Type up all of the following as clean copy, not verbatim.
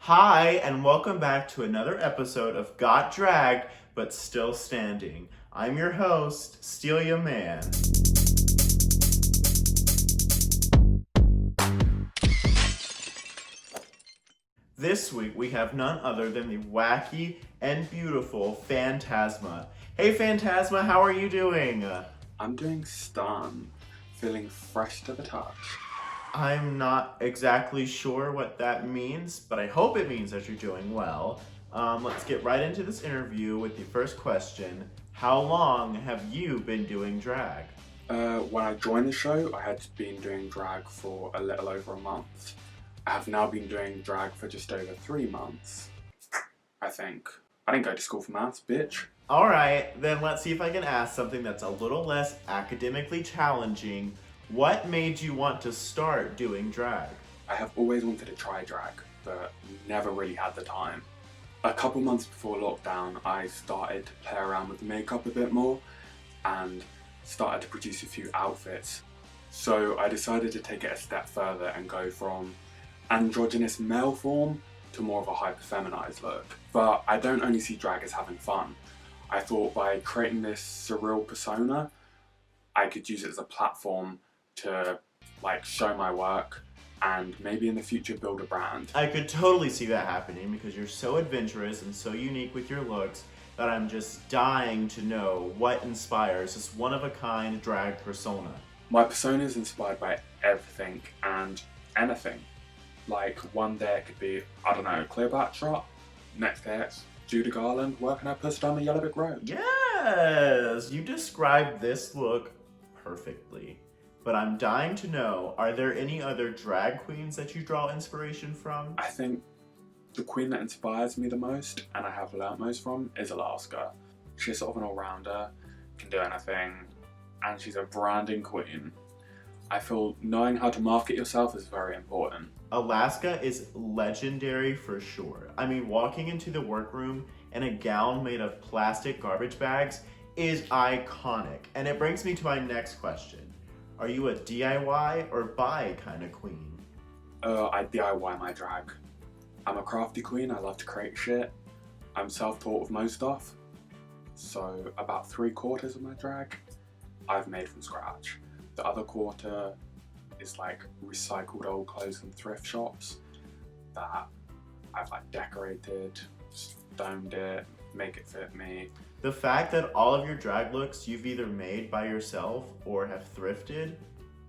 Hi, and welcome back to another episode of Got Dragged, but Still Standing. I'm your host, Stelia Mann. This week we have none other than the wacky and beautiful Phantasma. Hey Phantasma, how are you doing? I'm doing stun, feeling fresh to the touch. I'm not exactly sure what that means, but I hope it means that you're doing well. Let's get right into this interview with the first question. How long have you been doing drag? When I joined the show, I had been doing drag for a little over a month. I have now been doing drag for just over 3 months, I think. I didn't go to school for maths, bitch. Alright, then let's see if I can ask something that's a little less academically challenging. What made you want to start doing drag? I have always wanted to try drag, but never really had the time. A couple months before lockdown, I started to play around with makeup a bit more and started to produce a few outfits. So I decided to take it a step further and go from androgynous male form to more of a hyper-feminized look. But I don't only see drag as having fun. I thought by creating this surreal persona, I could use it as a platform to show my work and maybe in the future build a brand. I could totally see that happening because you're so adventurous and so unique with your looks that I'm just dying to know what inspires this one-of-a-kind drag persona. My persona is inspired by everything and anything. Like one day it could be, I don't know, Cleopatra, next day it's Judah Garland working her puss down the yellow brick road. Yes, you described this look perfectly. But I'm dying to know, are there any other drag queens that you draw inspiration from? I think the queen that inspires me the most, and I have learnt most from, is Alaska. She's sort of an all-rounder, can do anything, and she's a branding queen. I feel knowing how to market yourself is very important. Alaska is legendary for sure. I mean, walking into the workroom in a gown made of plastic garbage bags is iconic. And it brings me to my next question. Are you a DIY or buy kind of queen? I DIY my drag. I'm a crafty queen, I love to create shit. I'm self-taught with most stuff. So about 3/4 of my drag, I've made from scratch. The other quarter is recycled old clothes from thrift shops that I've decorated, stoned it, make it fit me. The fact that all of your drag looks you've either made by yourself or have thrifted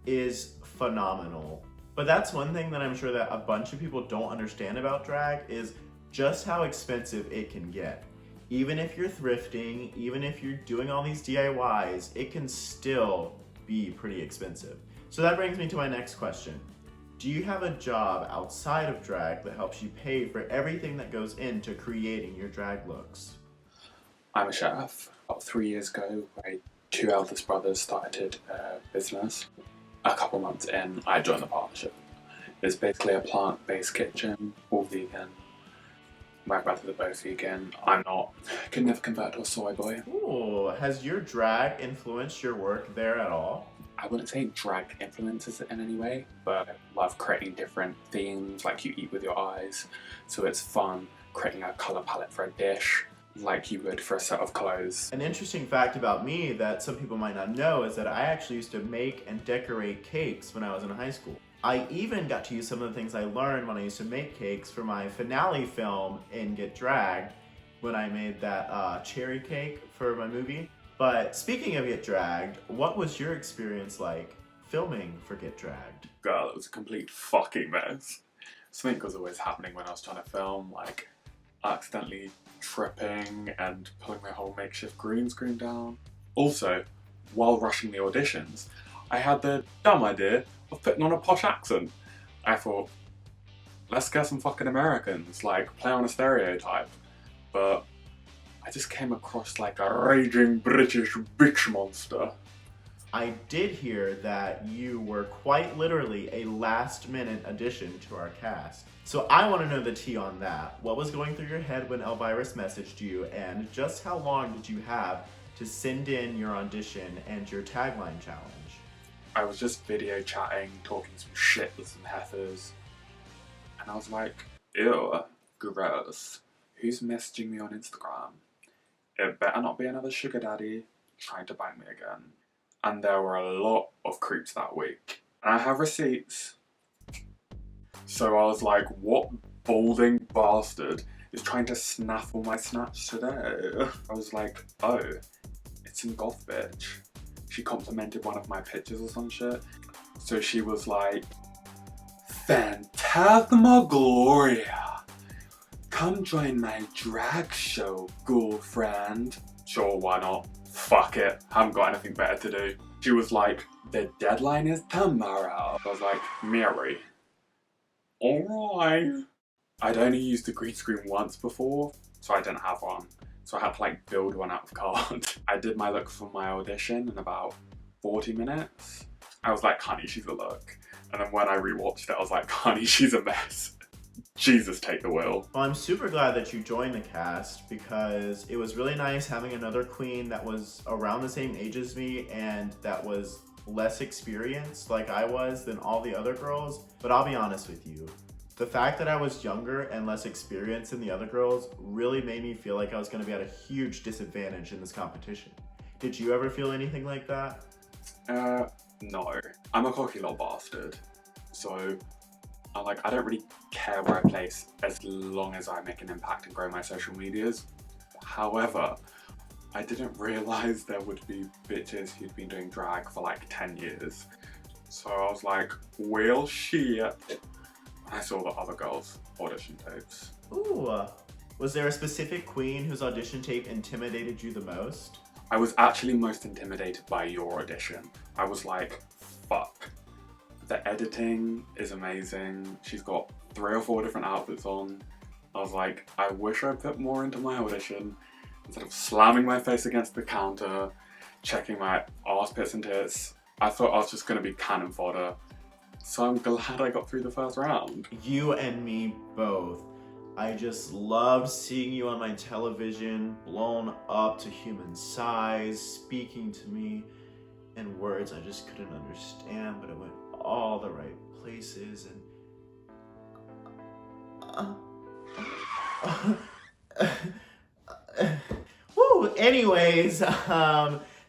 is phenomenal. But that's one thing that I'm sure that a bunch of people don't understand about drag is just how expensive it can get. Even if you're thrifting, even if you're doing all these DIYs, it can still be pretty expensive. So that brings me to my next question. Do you have a job outside of drag that helps you pay for everything that goes into creating your drag looks? I'm a chef. About 3 years ago, my 2 eldest brothers started a business. A couple months in, I joined the partnership. It's basically a plant-based kitchen, all vegan. My brothers are both vegan. I'm not. Could never convert to a soy boy. Ooh, has your drag influenced your work there at all? I wouldn't say drag influences it in any way, but I love creating different themes, like you eat with your eyes. So it's fun creating a colour palette for a dish, like you would for a set of clothes. An interesting fact about me that some people might not know is that I actually used to make and decorate cakes when I was in high school. I even got to use some of the things I learned when I used to make cakes for my finale film in Get Dragged when I made that cherry cake for my movie. But speaking of Get Dragged, what was your experience like filming for Get Dragged? Girl, it was a complete fucking mess. Something was always happening when I was trying to film, accidentally tripping and pulling my whole makeshift green screen down. Also, while rushing the auditions, I had the dumb idea of putting on a posh accent. I thought, let's get some fucking Americans, play on a stereotype. But I just came across like a raging British bitch monster. I did hear that you were quite literally a last-minute addition to our cast. So I want to know the tea on that. What was going through your head when Elvirus messaged you, and just how long did you have to send in your audition and your tagline challenge? I was just video chatting, talking some shit with some heifers, and I was like, ew, Gross. Who's messaging me on Instagram? It better not be another sugar daddy trying to bang me again. And there were a lot of creeps that week. And I have receipts. So I was like, what balding bastard is trying to snaffle my snaps today? I was like, oh, it's some goth bitch. She complimented one of my pictures or some shit. So she was like, Phantasma Gloria, come join my drag show, girlfriend. Sure, why not? Fuck it, haven't got anything better to do. She was like, the deadline is tomorrow. I was like, Mary, alright. I'd only used the green screen once before, so I didn't have one. So I had to like build one out of card. I did my look for my audition in about 40 minutes. I was like, honey, she's a look. And then when I rewatched it, I was like, honey, she's a mess. Jesus, take the wheel. Well, I'm super glad that you joined the cast because it was really nice having another queen that was around the same age as me and that was less experienced like I was than all the other girls. But I'll be honest with you, the fact that I was younger and less experienced than the other girls really made me feel like I was going to be at a huge disadvantage in this competition. Did you ever feel anything like that? No. I'm a cocky little bastard. So, I don't really care where I place as long as I make an impact and grow my social medias. However, I didn't realise there would be bitches who'd been doing drag for like 10 years. So I was like, well, shit. I saw the other girls' audition tapes. Ooh, was there a specific queen whose audition tape intimidated you the most? I was actually most intimidated by your audition. I was like, fuck. The editing is amazing. She's got 3 or 4 different outfits on. I was like, I wish I put more into my audition instead of slamming my face against the counter, checking my arse pits and tits. I thought I was just gonna be cannon fodder. So I'm glad I got through the first round. You and me both. I just loved seeing you on my television, blown up to human size, speaking to me in words I just couldn't understand, but it went all the right places and woo! Anyways,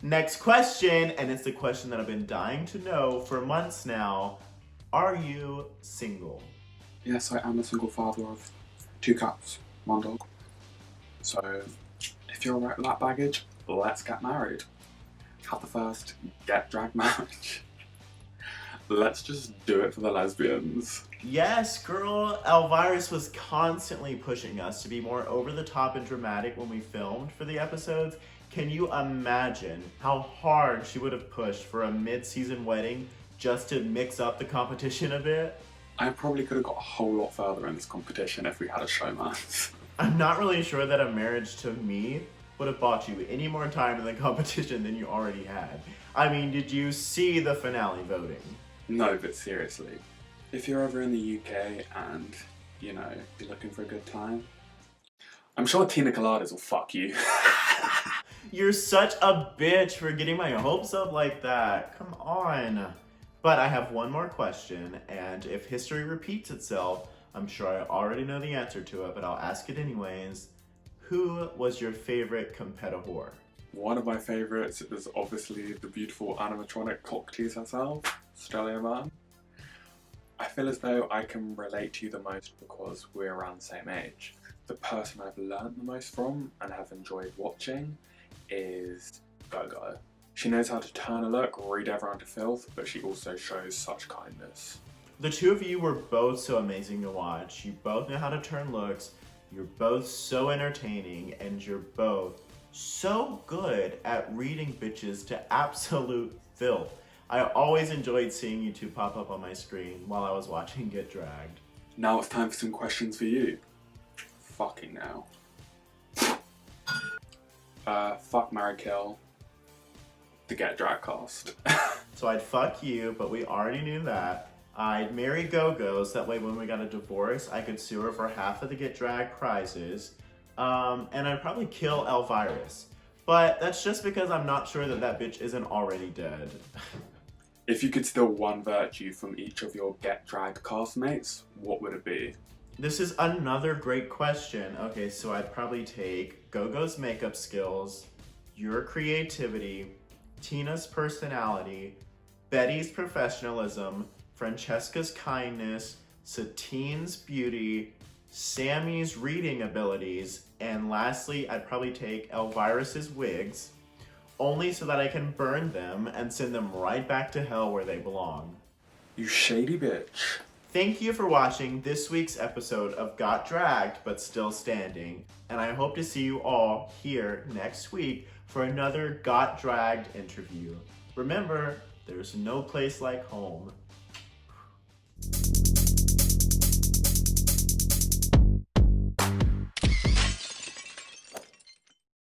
next question, and it's the question that I've been dying to know for months now. Are you single? Yes, I am a single father of 2 cats, 1 dog. So, if you're alright with that baggage, let's get married. Have the first get drag marriage. Let's just do it for the lesbians. Yes, girl. Elvirus was constantly pushing us to be more over the top and dramatic when we filmed for the episodes. Can you imagine how hard she would have pushed for a mid-season wedding just to mix up the competition a bit? I probably could have got a whole lot further in this competition if we had a showman. I'm not really sure that a marriage to me would have bought you any more time in the competition than you already had. I mean, did you see the finale voting? No, but seriously, if you're ever in the UK and, you know, you're looking for a good time, I'm sure Tina Coladas will fuck you. You're such a bitch for getting my hopes up like that. Come on. But I have one more question, and if history repeats itself, I'm sure I already know the answer to it, but I'll ask it anyways. Who was your favorite competitor? One of my favourites is obviously the beautiful animatronic cock tease herself, Stelia Mann. I feel as though I can relate to you the most because we're around the same age. The person I've learnt the most from and have enjoyed watching is Go-Go. She knows how to turn a look, read everyone to filth, but she also shows such kindness. The two of you were both so amazing to watch. You both know how to turn looks, you're both so entertaining, and you're both so good at reading bitches to absolute filth. I always enjoyed seeing you two pop up on my screen while I was watching Get Dragged. Now it's time for some questions for you. Fucking now. Fuck, marry, kill. The Get Drag cast. So I'd fuck you, but we already knew that. I'd marry Go-Go, so that way when we got a divorce, I could sue her for half of the Get Drag prizes. And I'd probably kill Elvirus. But that's just because I'm not sure that that bitch isn't already dead. If you could steal one virtue from each of your Get Dragged castmates, what would it be? This is another great question. Okay, so I'd probably take Gogo's makeup skills, your creativity, Tina's personality, Betty's professionalism, Francesca's kindness, Satine's beauty, Sammy's reading abilities, and lastly, I'd probably take Elvirus's wigs, only so that I can burn them and send them right back to hell where they belong. You shady bitch. Thank you for watching this week's episode of Got Dragged But Still Standing, and I hope to see you all here next week for another Got Dragged interview. Remember, there's no place like home.